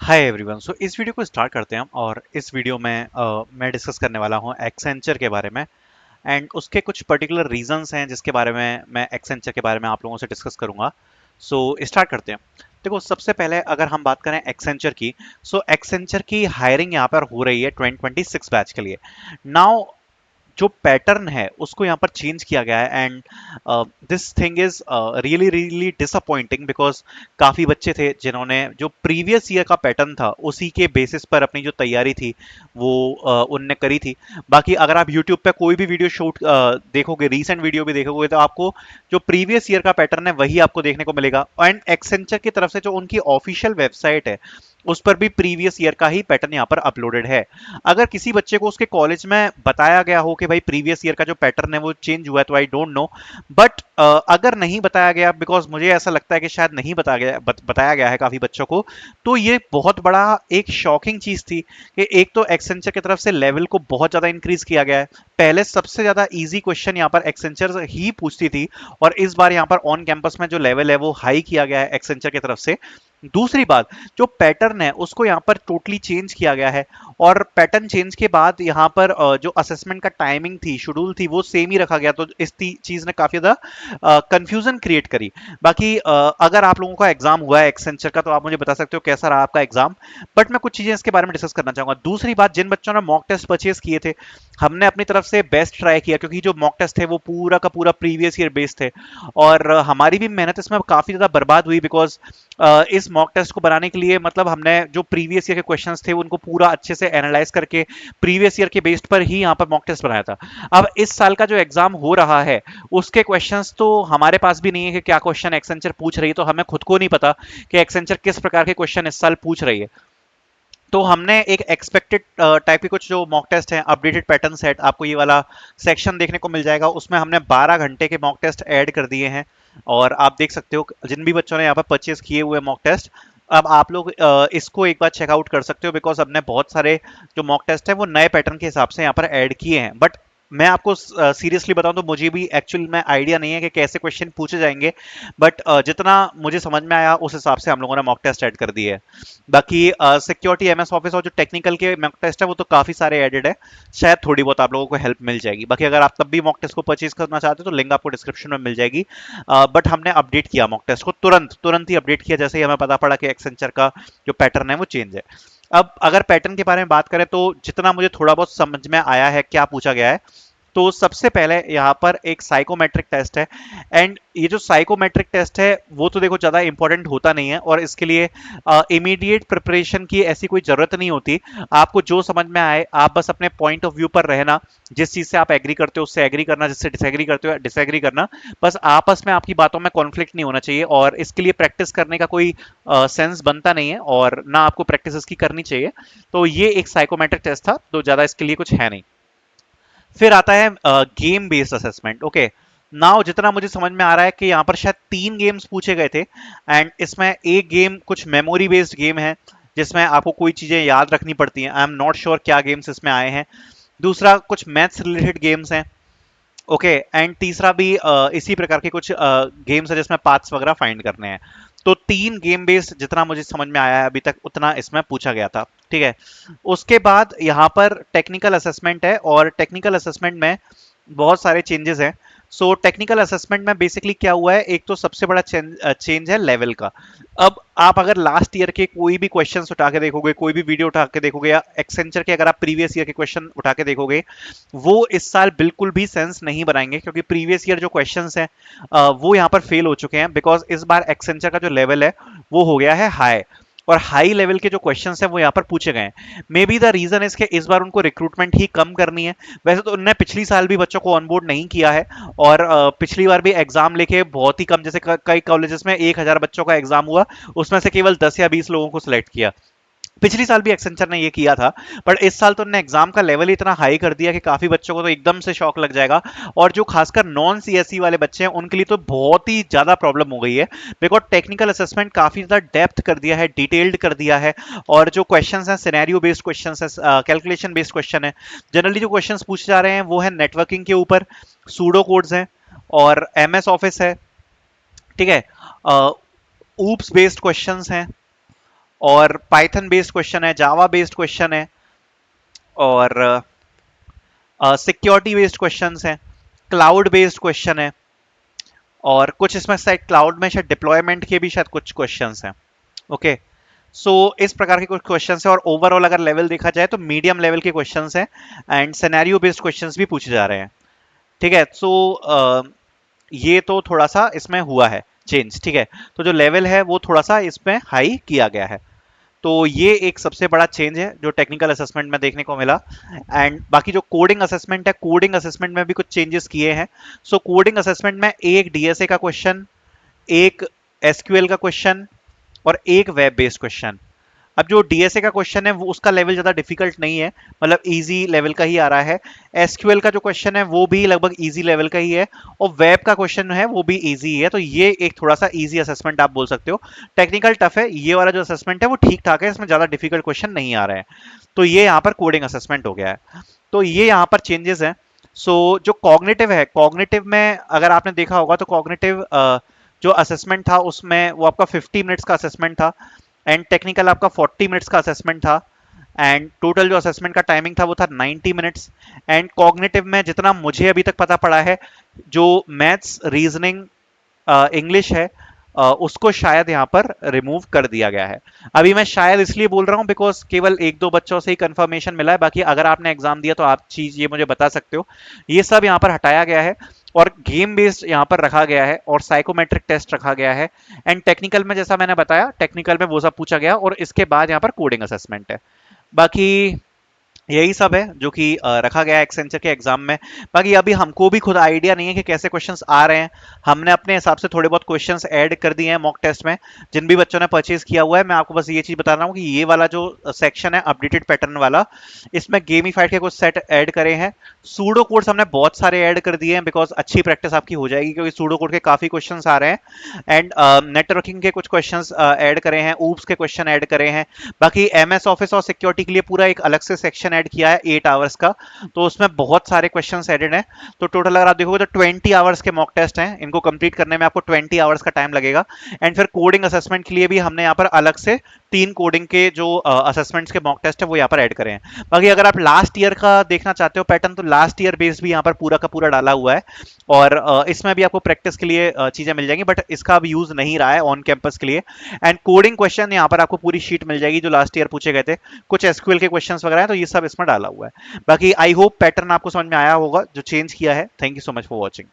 Hi everyone. सो इस video को start करते हैं हम। और इस वीडियो में मैं डिस्कस करने वाला हूँ एक्सेंचर के बारे में एंड उसके कुछ पर्टिकुलर रीजंस हैं जिसके बारे में मैं एक्सेंचर के बारे में आप लोगों से डिस्कस करूंगा। सो स्टार्ट करते हैं। देखो, सबसे पहले अगर हम बात करें एक्सेंचर की, सो एक्सेंचर की हायरिंग यहाँ पर हो रही है 2026 बैच के लिए। नाउ जो पैटर्न है उसको यहाँ पर चेंज किया गया है and this thing is really really disappointing because काफ़ी बच्चे थे जिन्होंने जो प्रीवियस ईयर का पैटर्न था उसी के बेसिस पर अपनी जो तैयारी थी वो उनने करी थी। बाकी अगर आप यूट्यूब पे कोई भी वीडियो शूट देखोगे, रीसेंट वीडियो भी देखोगे, तो आपको जो प्रीवियस ईयर का पैटर्न है वही आपको देखने को मिलेगा। एंड एक्सेंचर की तरफ से जो उनकी ऑफिशियल वेबसाइट है उस पर भी प्रीवियस ईयर का ही पैटर्न यहाँ पर अपलोडेड है। अगर किसी बच्चे को उसके कॉलेज में बताया गया हो कि भाई प्रीवियस ईयर का जो पैटर्न है वो चेंज हुआ है, तो आई डोंट नो। बट अगर नहीं बताया गया, बिकॉज मुझे ऐसा लगता है कि शायद नहीं बताया गया है काफी बच्चों को, तो ये बहुत बड़ा एक शॉकिंग चीज थी कि एक तो एक्सेंचर की तरफ से लेवल को बहुत ज्यादा इंक्रीज किया गया है। पहले सबसे ज्यादा इजी क्वेश्चन यहाँ पर एक्सेंचर ही पूछती थी और इस बार यहाँ पर ऑन कैंपस में जो लेवल है वो हाई किया गया है एक्सेंचर की तरफ से। दूसरी बात, जो पैटर्न है उसको यहाँ पर टोटली चेंज किया गया है और पैटर्न चेंज के बाद यहाँ पर जो असेसमेंट का टाइमिंग थी, शेड्यूल थी, वो सेम ही रखा गया। तो इस चीज ने काफी ज्यादा कंफ्यूजन क्रिएट करी। बाकी अगर आप लोगों का एग्जाम हुआ है एक्सेंचर का तो आप मुझे बता सकते हो कैसा रहा आपका एग्जाम। बट मैं कुछ चीजें इसके बारे में डिस्कस करना चाहूंगा। दूसरी बात, जिन बच्चों ने मॉक टेस्ट परचेज किए थे, हमने अपनी तरफ से बेस्ट ट्राई किया क्योंकि जो मॉक टेस्ट थे वो पूरा का पूरा प्रीवियस ईयर बेस्ड थे और हमारी भी मेहनत इसमें काफी ज्यादा बर्बाद हुई बिकॉज इस मॉक टेस्ट को बनाने के लिए मतलब हमने जो प्रीवियस ईयर के क्वेश्चंस थे उनको पूरा अच्छे से एनालाइज करके प्रीवियस ईयर के बेस्ड पर ही यहाँ पर मॉक टेस्ट बनाया था। अब इस साल का जो एग्जाम हो रहा है उसके क्वेश्चंस तो हमारे पास भी नहीं है कि क्या क्वेश्चन एक्सेंचर पूछ रही है, तो हमें खुद को नहीं पता कि एक्सेंचर किस प्रकार के क्वेश्चन इस साल पूछ रही है। तो हमने एक एक्सपेक्टेड टाइप के कुछ जो मॉक टेस्ट हैं, अपडेटेड पैटर्न सेट, आपको ये वाला सेक्शन देखने को मिल जाएगा। उसमें हमने 12 घंटे के मॉक टेस्ट ऐड कर दिए हैं और आप देख सकते हो जिन भी बच्चों ने यहाँ पर परचेज किए हुए मॉक टेस्ट, अब आप लोग इसको एक बार चेकआउट कर सकते हो बिकॉज हमने बहुत सारे जो मॉक टेस्ट है वो नए पैटर्न के हिसाब से यहाँ पर ऐड किए हैं। बट मैं आपको सीरियसली बताऊं तो मुझे भी एक्चुअल में आइडिया नहीं है कि कैसे क्वेश्चन पूछे जाएंगे। बट जितना मुझे समझ में आया उस हिसाब से हम लोगों ने मॉक टेस्ट ऐड कर दिए है। बाकी सिक्योरिटी, एमएस ऑफिस और जो टेक्निकल के मॉक टेस्ट है वो तो काफी सारे एडेड है, शायद थोड़ी बहुत आप लोगों को हेल्प मिल जाएगी। बाकी अगर आप तब भी मॉक टेस्ट को परचेज करना चाहते हो तो लिंक आपको डिस्क्रिप्शन में मिल जाएगी। बट हमने अपडेट किया मॉक टेस्ट को, तुरंत तुरंत ही अपडेट किया जैसे ही हमें पता पड़ा कि एक्सेंचर का जो पैटर्न है वो चेंज है। अब अगर पैटर्न के बारे में बात करें तो जितना मुझे थोड़ा बहुत समझ में आया है क्या पूछा गया है, तो सबसे पहले यहाँ पर एक साइकोमेट्रिक टेस्ट है। एंड ये जो साइकोमेट्रिक टेस्ट है वो तो देखो ज़्यादा इंपॉर्टेंट होता नहीं है और इसके लिए इमीडिएट प्रिपरेशन की ऐसी कोई ज़रूरत नहीं होती। आपको जो समझ में आए आप बस अपने पॉइंट ऑफ व्यू पर रहना, जिस चीज़ से आप एग्री करते हो उससे एग्री करना, जिससे डिसएग्री करते हो डिसएग्री करना। बस आपस में आपकी बातों में कॉन्फ्लिक्ट नहीं होना चाहिए और इसके लिए प्रैक्टिस करने का कोई सेंस बनता नहीं है और ना आपको प्रैक्टिस इसकी करनी चाहिए। तो ये एक साइकोमेट्रिक टेस्ट था, तो ज़्यादा इसके लिए कुछ है नहीं। फिर आता है game based assessment. Okay, now जितना मुझे समझ में आ रहा है कि यहाँ पर शायद 3 गेम्स पूछे गए थे एंड इसमें एक गेम कुछ मेमोरी बेस्ड गेम है जिसमें आपको कोई चीजें याद रखनी पड़ती हैं। आई एम नॉट श्योर क्या गेम्स इसमें आए हैं। दूसरा कुछ मैथ्स रिलेटेड गेम्स हैं। ओके, एंड तीसरा भी इसी प्रकार के कुछ गेम्स है जिसमें पाथ्स वगैरह फाइंड करने हैं। तो 3 गेम बेस्ड जितना मुझे समझ में आया है अभी तक उतना इसमें पूछा गया था। ठीक है, उसके बाद यहाँ पर टेक्निकल असेसमेंट है और टेक्निकल असेसमेंट में बहुत सारे चेंजेस हैं। सो टेक्निकल असेसमेंट में बेसिकली क्या हुआ है, एक तो सबसे बड़ा चेंज है लेवल का। अब आप अगर लास्ट ईयर के कोई भी क्वेश्चंस उठा के देखोगे, कोई भी वीडियो उठा के देखोगे या एक्सेंचर के अगर आप प्रीवियस ईयर के क्वेश्चन उठा के देखोगे, वो इस साल बिल्कुल भी सेंस नहीं बनाएंगे क्योंकि प्रीवियस ईयर जो क्वेश्चंस हैं वो यहाँ पर फेल हो चुके हैं बिकॉज इस बार एक्सेंचर का जो लेवल है वो हो गया है हाई और हाई लेवल के जो क्वेश्चंस हैं वो यहाँ पर पूछे गए हैं। मे बी द रीजन इसके इस बार उनको रिक्रूटमेंट ही कम करनी है। वैसे तो उन्होंने पिछली साल भी बच्चों को ऑनबोर्ड नहीं किया है और पिछली बार भी एग्जाम लेके बहुत ही कम, जैसे कई कॉलेजेस में 1000 बच्चों का एग्जाम हुआ, उसमें से केवल 10 या 20 लोगों को सिलेक्ट किया। पिछली साल भी एक्सेंचर ने ये किया था। पर इस साल तो उन्होंने एग्जाम का लेवल इतना हाई कर दिया कि काफी बच्चों को तो एकदम से शॉक लग जाएगा और जो खासकर नॉन सीएसई वाले बच्चे हैं उनके लिए तो बहुत ही ज्यादा प्रॉब्लम हो गई है बिकॉज टेक्निकल असेसमेंट काफी ज्यादा डेप्थ कर दिया है, डिटेल्ड कर दिया है और जो क्वेश्चंस हैं सिनेरियो बेस्ड क्वेश्चंस है, कैलकुलेशन बेस्ड क्वेश्चन है। जनरली जो क्वेश्चंस पूछे जा रहे हैं वो है नेटवर्किंग के ऊपर, सूडो कोड्स हैं और एमएस ऑफिस है। ठीक है, ऊप्स बेस्ड क्वेश्चंस हैं और पाइथन बेस्ड क्वेश्चन है, जावा बेस्ड क्वेश्चन है, और सिक्योरिटी बेस्ड क्वेश्चंस हैं, क्लाउड बेस्ड क्वेश्चन है, और कुछ इसमें शायद क्लाउड में शायद डिप्लॉयमेंट के भी शायद कुछ क्वेश्चंस हैं। ओके, सो इस प्रकार के कुछ क्वेश्चंस हैं, और ओवरऑल अगर लेवल देखा जाए तो मीडियम लेवल के क्वेश्चंस हैं, एंड सिनेरियो बेस्ड क्वेश्चंस भी पूछे जा रहे हैं। ठीक है, सो ये तो थोड़ा सा इसमें हुआ है चेंज। ठीक है, तो जो लेवल है वो थोड़ा सा इसमें हाई किया गया है। तो ये एक सबसे बड़ा चेंज है जो टेक्निकल असेसमेंट में देखने को मिला। एंड बाकी जो कोडिंग असेसमेंट है, कोडिंग असेसमेंट में भी कुछ चेंजेस किए हैं। सो कोडिंग असेसमेंट में एक डीएसए का क्वेश्चन, एक एसक्यूएल का क्वेश्चन, और एक वेब बेस्ड क्वेश्चन। अब जो डीएसए का क्वेश्चन है वो उसका लेवल ज्यादा डिफिकल्ट नहीं है, मतलब इजी लेवल का ही आ रहा है। एसक्यूएल का जो क्वेश्चन है वो भी लगभग इजी लेवल का ही है, और वेब का क्वेश्चन है वो भी इजी है। तो ये एक थोड़ा सा इजी असेसमेंट आप बोल सकते हो। टेक्निकल टफ है, ये वाला जो असेसमेंट है वो ठीक ठाक है, इसमें ज्यादा डिफिकल्ट क्वेश्चन नहीं आ रहे हैं। तो ये यहाँ पर कोडिंग असेसमेंट हो गया है। तो ये यहाँ पर चेंजेस हैं। सो जो कॉग्निटिव है, कॉग्निटिव में अगर आपने देखा होगा तो कॉग्निटिव जो असेसमेंट था उसमें वो आपका 50 मिनट्स का असेसमेंट था, एंड टेक्निकल आपका 40 मिनट्स का असेसमेंट था, एंड टोटल जो असेसमेंट का टाइमिंग था वो था 90 मिनट्स। एंड कॉग्निटिव में जितना मुझे अभी तक पता पड़ा है, जो मैथ्स, रीजनिंग, इंग्लिश है, उसको शायद यहाँ पर रिमूव कर दिया गया है। अभी मैं शायद इसलिए बोल रहा हूँ बिकॉज केवल एक दो बच्चों से ही कंफर्मेशन मिला है, बाकी अगर आपने एग्जाम दिया तो आप चीज ये मुझे बता सकते हो। ये सब यहाँ पर हटाया गया है, और गेम बेस्ड यहाँ पर रखा गया है, और साइकोमेट्रिक टेस्ट रखा गया है। एंड टेक्निकल में जैसा मैंने बताया, टेक्निकल में वो सब पूछा गया, और इसके बाद यहाँ पर कोडिंग असेसमेंट है। बाकी यही सब है जो कि रखा गया है एक्सेंचर के एग्जाम में। बाकी अभी हमको भी खुद आइडिया नहीं है कि कैसे क्वेश्चंस आ रहे हैं। हमने अपने हिसाब से थोड़े बहुत क्वेश्चंस ऐड कर दिए हैं मॉक टेस्ट में, जिन भी बच्चों ने परचेज किया हुआ है। मैं आपको बस ये चीज बता रहा हूँ कि ये वाला जो सेक्शन है अपडेटेड पैटर्न वाला, इसमें गेमिफाइड के कुछ सेट ऐड करे हैं। सूडो कोड्स हमने बहुत सारे ऐड कर दिए हैं, बिकॉज अच्छी प्रैक्टिस आपकी हो जाएगी, क्योंकि सूडो कोड के काफी क्वेश्चंस आ रहे हैं। एंड नेटवर्किंग के कुछ क्वेश्चंस ऐड करे हैं, ऊप्स के क्वेश्चन ऐड करे हैं। बाकी एमएस ऑफिस और सिक्योरिटी के लिए पूरा एक अलग से सेक्शन ऐड किया है 8 आवर्स का, तो उसमें बहुत सारे क्वेश्चंस एडेड हैं। तो टोटल अगर आप देखोगे तो 20 आवर्स के मॉक टेस्ट हैं, इनको कंप्लीट करने में आपको 20 आवर्स का टाइम लगेगा। एंड फिर कोडिंग असेसमेंट के लिए भी हमने यहाँ पर अलग से 3 कोडिंग के जो असेसमेंट्स के मॉक टेस्ट है वो यहाँ पर ऐड करें हैं। बाकी अगर आप लास्ट ईयर का देखना चाहते हो पैटर्न, तो लास्ट ईयर बेस्ड भी यहाँ पर पूरा का पूरा डाला हुआ है, और इसमें भी आपको प्रैक्टिस के लिए चीजें मिल जाएंगी, बट इसका अब यूज नहीं रहा है ऑन कैंपस के लिए। एंड कोडिंग क्वेश्चन यहाँ पर आपको पूरी शीट मिल जाएगी जो लास्ट ईयर पूछे गए थे, कुछ एसक्यूएल के क्वेश्चंस वगैरह हैं, तो ये सब इसमें डाला हुआ है। बाकी आई होप पैटर्न आपको समझ में आया होगा जो चेंज किया है। Thank you so much for watching.